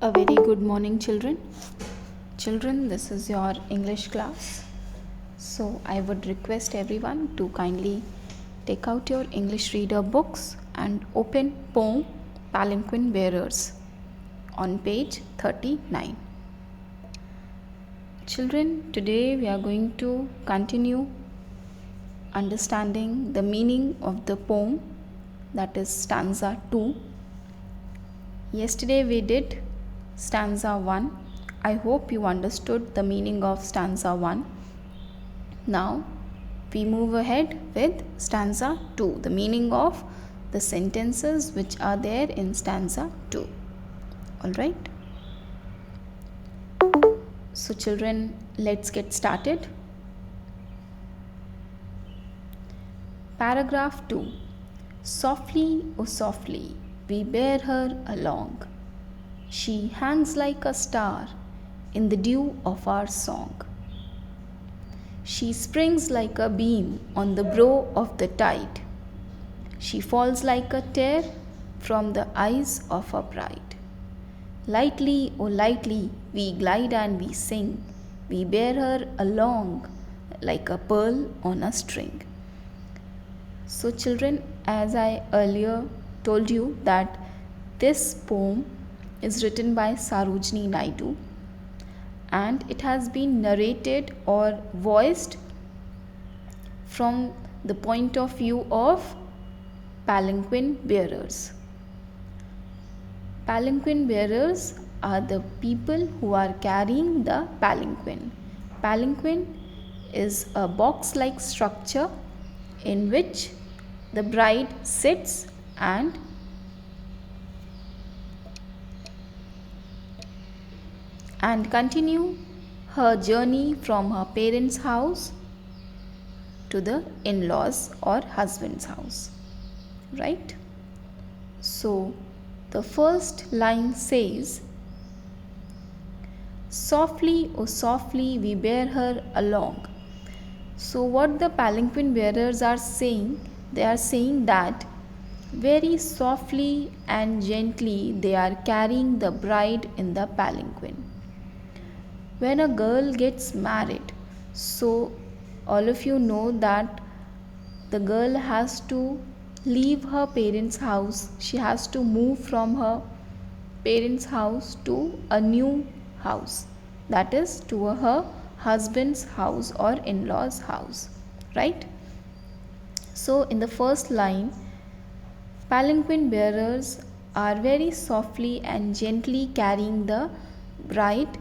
A very good morning, children. Children, this is your English class. So, I would request everyone to kindly take out your English reader books and open poem Palanquin Bearers on page 39. Children, today we are going to continue understanding the meaning of the poem, that is stanza 2. Yesterday we did stanza 1. I hope you understood the meaning of stanza 1. Now we move ahead with stanza 2, the meaning of the sentences which are there in stanza 2. Alright. So children, let's get started. Paragraph 2. Softly, oh softly, we bear her along. She hangs like a star in the dew of our song. She springs like a beam on the brow of the tide. She falls like a tear from the eyes of her pride. Lightly, oh lightly, we glide and we sing. We bear her along like a pearl on a string. So children, as I earlier told you that this poem is written by Sarojini Naidu and it has been narrated or voiced from the point of view of palanquin bearers. Palanquin bearers are the people who are carrying the palanquin. Palanquin is a box-like structure in which the bride sits and continue her journey from her parents' house to the in-laws or husband's house. Right? So, the first line says, softly, oh softly, we bear her along. So, what the palanquin bearers are saying, they are saying that very softly and gently they are carrying the bride in the palanquin. When a girl gets married, so all of you know that the girl has to leave her parents' house. She has to move from her parents' house to a new house, that is to her husband's house or in-laws house, right? So in the first line, palanquin bearers are very softly and gently carrying the bride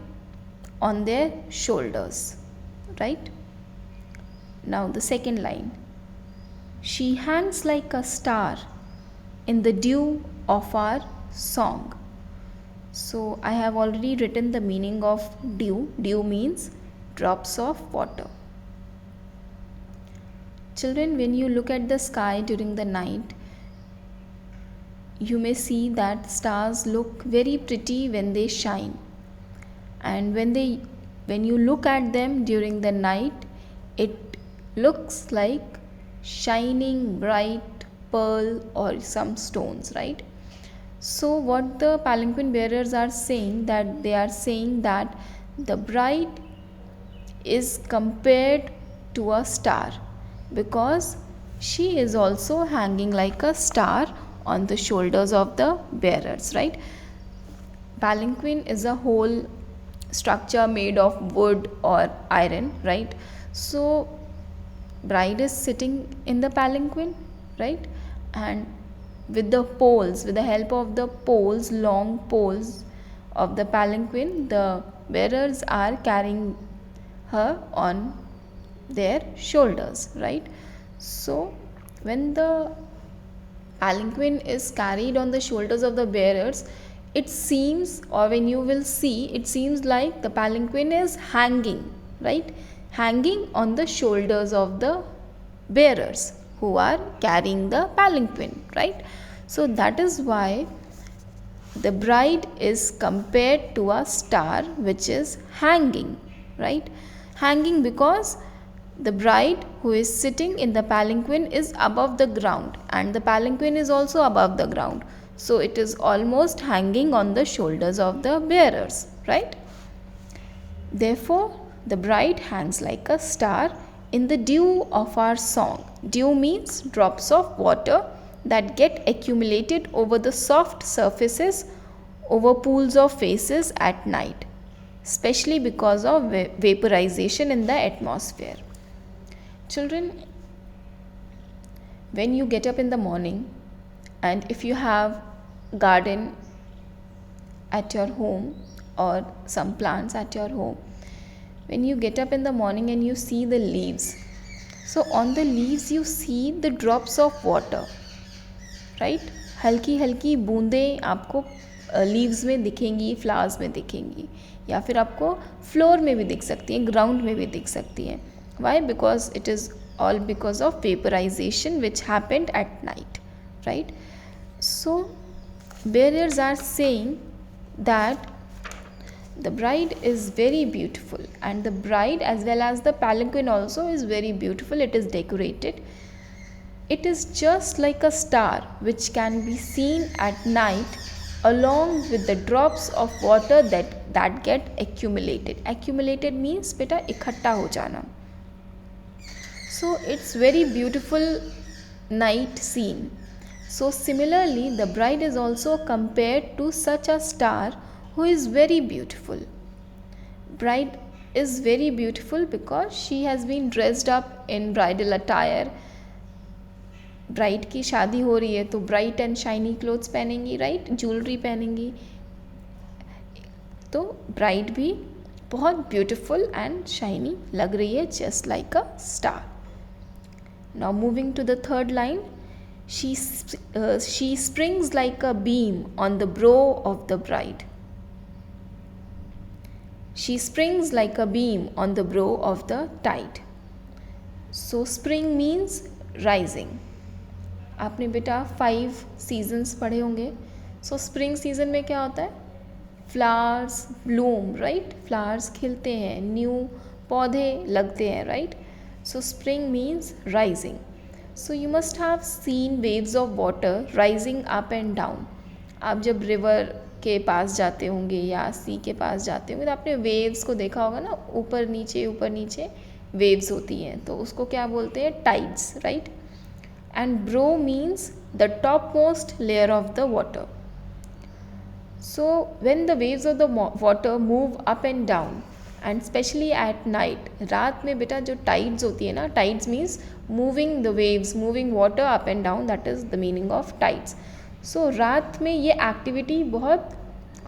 on their shoulders, right? Now the second line, she hangs like a star in the dew of our song. So I have already written the meaning of dew. Dew means drops of water. Children, when you look at the sky during the night, you may see that stars look very pretty when they shine. And when you look at them during the night, it looks like shining bright pearl or some stones, right? So what the palanquin bearers are saying, that they are saying that the bride is compared to a star because she is also hanging like a star on the shoulders of the bearers, right? Palanquin is a whole structure made of wood or iron, right? So bride is sitting in the palanquin, right? And with the poles, with the help of the poles, long poles of the palanquin, the bearers are carrying her on their shoulders, right? So when the palanquin is carried on the shoulders of the bearers, it seems, or when you will see, it seems like the palanquin is hanging, right? Hanging on the shoulders of the bearers who are carrying the palanquin, right? So that is why the bride is compared to a star which is hanging, right? Hanging because the bride who is sitting in the palanquin is above the ground and the palanquin is also above the ground. so it is almost hanging on the shoulders of the bearers, right? Therefore the bride hangs like a star in the dew of our song. Dew means drops of water that get accumulated over the soft surfaces over pools of faces at night, especially because of vaporization in the atmosphere. Children, when you get up in the morning, and if you have garden at your home or some plants at your home, when you get up in the morning and you see the leaves, so on the leaves you see the drops of water, right? हल्की हल्की बूंदें आपको leaves में दिखेंगी, flowers में दिखेंगी, या फिर आपको फ्लोर में भी दिख सकती हैं, ग्राउंड में भी दिख सकती हैं. Why? Because it is all because of vaporization which happened at night, right? So bearers are saying that the bride is very beautiful, and the bride as well as the palanquin also is very beautiful. It is decorated. It is just like a star which can be seen at night along with the drops of water that get accumulated. Accumulated means beta इकट्ठा हो जाना. So it's very beautiful night scene. So similarly the bride is also compared to such a star who is very beautiful. Bride is very beautiful because she has been dressed up in bridal attire. Bride की शादी हो रही है तो bright and shiny clothes पहनेंगी, right? Jewellery पहनेंगी. तो bride भी बहुत ब्यूटीफुल एंड शाइनी लग रही है, just like a star. Now moving to the third line, she springs like a beam on the brow of the bride. She springs like a beam on the brow of the tide. So spring means rising. आपने बेटा 5 seasons पढ़े होंगे. सो spring season में क्या होता है? Flowers Bloom, right? Flowers खिलते हैं, न्यू पौधे लगते हैं, right? So spring means rising. So you must have seen waves of water rising up and down. आप जब रिवर के पास जाते होंगे या सी के पास जाते होंगे तो आपने वेव्स को देखा होगा ना, ऊपर नीचे वेव्स होती हैं, तो उसको क्या बोलते हैं? Tides, right? And brow means the topmost layer of the water. So when the waves of the water move up and down, and especially at night, रात में बेटा जो tides होती है ना, tides means moving the waves, moving water up and down, that is the meaning of tides. So रात में ये activity बहुत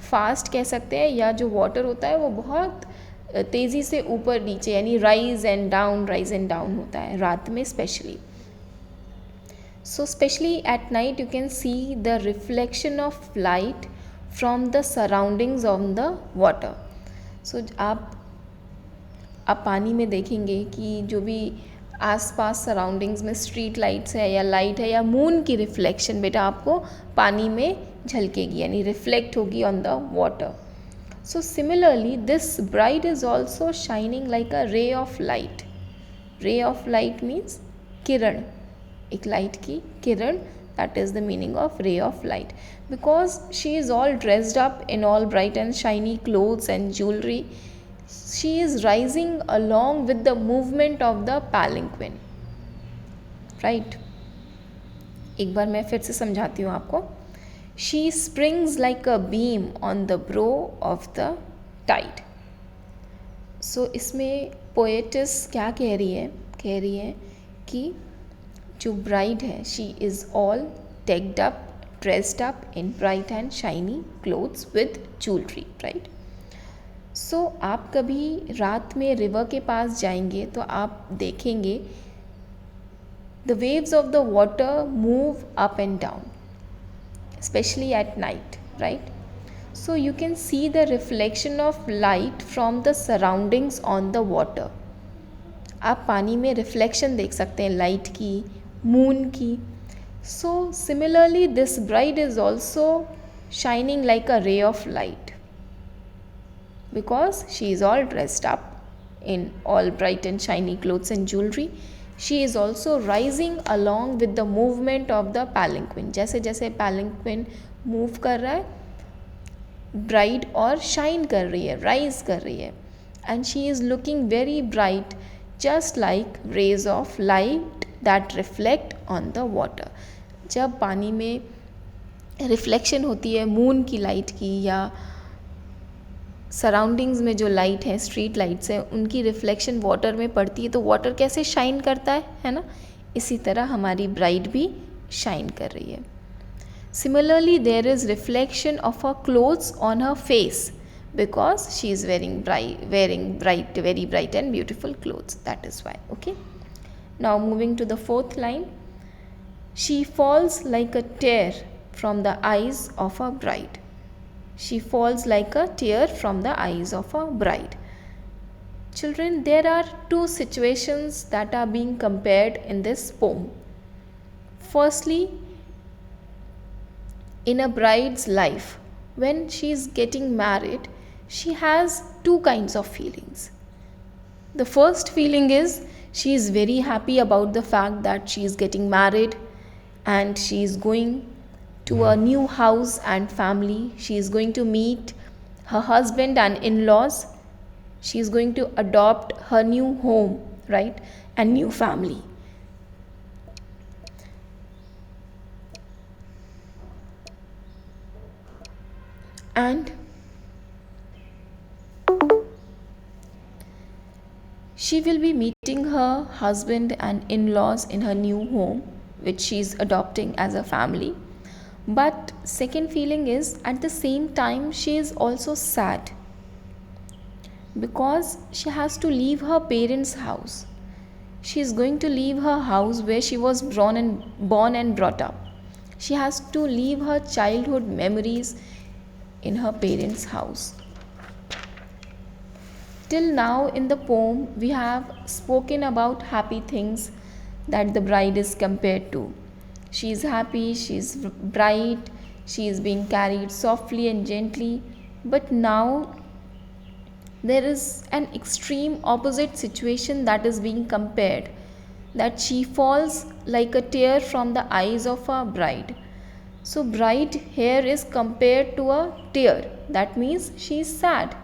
fast कह सकते हैं, या जो water होता है वो बहुत तेज़ी से ऊपर नीचे यानी rise and down होता है रात में specially. So especially at night you can see the reflection of light from the surroundings on the water. So आप पानी में देखेंगे कि जो भी आसपास सराउंडिंग्स में स्ट्रीट लाइट्स है या लाइट है या मून की रिफ्लेक्शन बेटा आपको पानी में झलकेगी यानी रिफ्लेक्ट होगी on the water. So similarly this bride is also shining like a ray of light. Ray of light means किरण, एक लाइट की किरण, that is the meaning of ray of light. Because she is all dressed up in all bright and shiny clothes and jewelry, she is rising along with the movement of the palanquin, right? एक बार मैं फिर से समझाती हूँ आपको. She springs like a beam on the brow of the tide. So इसमें poetess क्या कह रही है कि जो ब्राइड है she is all decked up, dressed up in bright and shiny clothes with jewellery, right? So आप कभी रात में रिवर के पास जाएंगे तो आप देखेंगे the waves of the water move up and down, specially at night, right? So you can see the reflection of light from the surroundings on the water. आप पानी में रिफ्लेक्शन देख सकते हैं लाइट की, मून की. So similarly this bride is also shining like a ray of light because she is all dressed up in all bright and shiny clothes and jewelry. She is also rising along with the movement of the palanquin. जैसे जैसे palanquin move कर रहा है, bright और shine कर रही है, rise कर रही है, and she is looking very bright just like rays of light that reflect on the water. जब पानी में रिफ्लेक्शन होती है मून की लाइट की या सराउंडिंग्स में जो लाइट है, स्ट्रीट लाइट्स हैं, उनकी रिफ्लेक्शन वाटर में पड़ती है तो वाटर कैसे शाइन करता है ना। इसी तरह हमारी ब्राइड भी शाइन कर रही है। Similarly there is reflection of her clothes on her face because she is wearing very bright and beautiful clothes, that is why. Okay, now moving to the fourth line, she falls like a tear from the eyes of a bride. She falls like a tear from the eyes of a bride. Children, there are two situations that are being compared in this poem. Firstly, in a bride's life, when she is getting married, she has two kinds of feelings. The first feeling is she is very happy about the fact that she is getting married and she is going to a new house and family. She is going to meet her husband and in-laws. She is going to adopt her new home, right, and new family. And she will be meeting her husband and in-laws in her new home, which she is adopting as a family. But second feeling is, at the same time, she is also sad because she has to leave her parents' house. She is going to leave her house where she was born and brought up. She has to leave her childhood memories in her parents' house. Till now in the poem we have spoken about happy things that the bride is compared to. She is happy, she is bright, she is being carried softly and gently. But now there is an extreme opposite situation that is being compared, that she falls like a tear from the eyes of a bride. So bride here is compared to a tear. That means she is sad.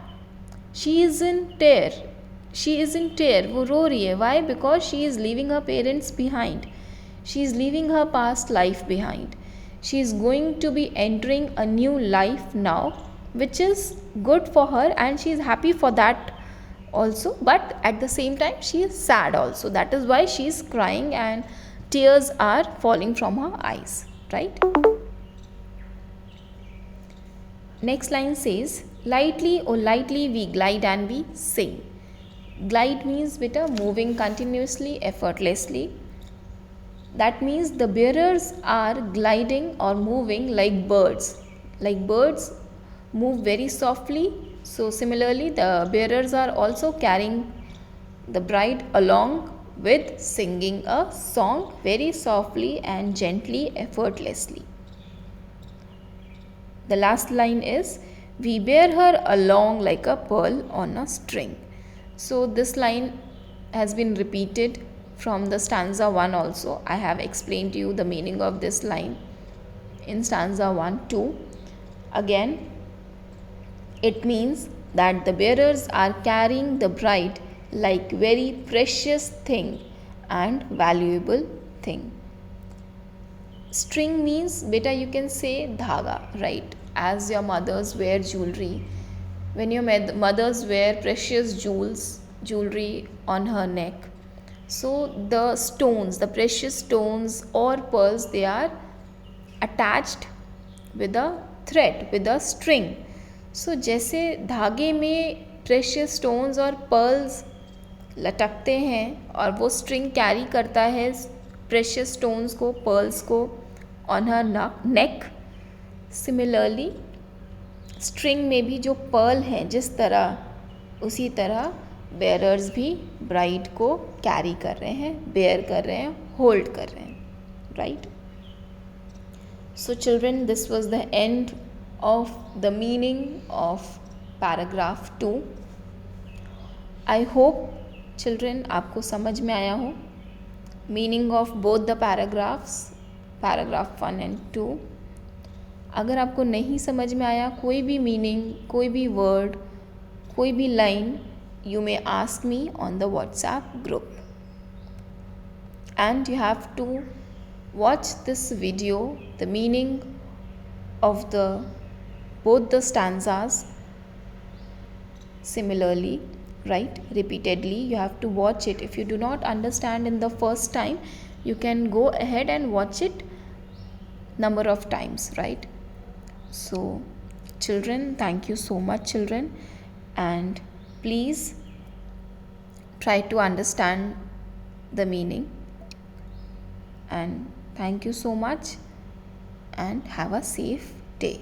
She is in tear. She is in tear. वो रो रही है. Why? Because she is leaving her parents behind. She is leaving her past life behind. She is going to be entering a new life now, which is good for her and she is happy for that also. But at the same time she is sad also. That is why she is crying and tears are falling from her eyes. Right? Next line says, lightly, oh lightly we glide and we sing. Glide means beta moving continuously, effortlessly. That means the bearers are gliding or moving like birds. Like birds move very softly. So similarly the bearers are also carrying the bride along with singing a song very softly and gently, effortlessly. The last line is, we bear her along like a pearl on a string. So this line has been repeated from the stanza 1 also. I have explained to you the meaning of this line in stanza 1 too. Again, it means that the bearers are carrying the bride like very precious thing and valuable thing. String means, beta you can say dhaga, right? As your mothers wear jewelry, when your mothers wear precious jewelry on her neck, so the stones, the precious stones or pearls, they are attached with a thread, with a string. So जैसे धागे में precious stones और pearls लटकते हैं और वो string carry करता है precious stones को, pearls को on her neck, similarly string में भी जो pearl हैं जिस तरह, उसी तरह bearers भी bride को carry कर रहे हैं, bear कर रहे हैं, hold कर रहे हैं, right? So children, this was the end of the meaning of paragraph 2. I hope children आपको समझ में आया हो meaning of both the paragraphs, paragraph 1 and 2. अगर आपको नहीं समझ में आया कोई भी मीनिंग, कोई भी वर्ड, कोई भी line, you may ask me on the WhatsApp group. And you have to watch this video, the meaning of the both the stanzas similarly, right? Repeatedly you have to watch it. If you do not understand in the first time, you can go ahead and watch it number of times, right? So children, thank you so much children, and please try to understand the meaning, and thank you so much and have a safe day.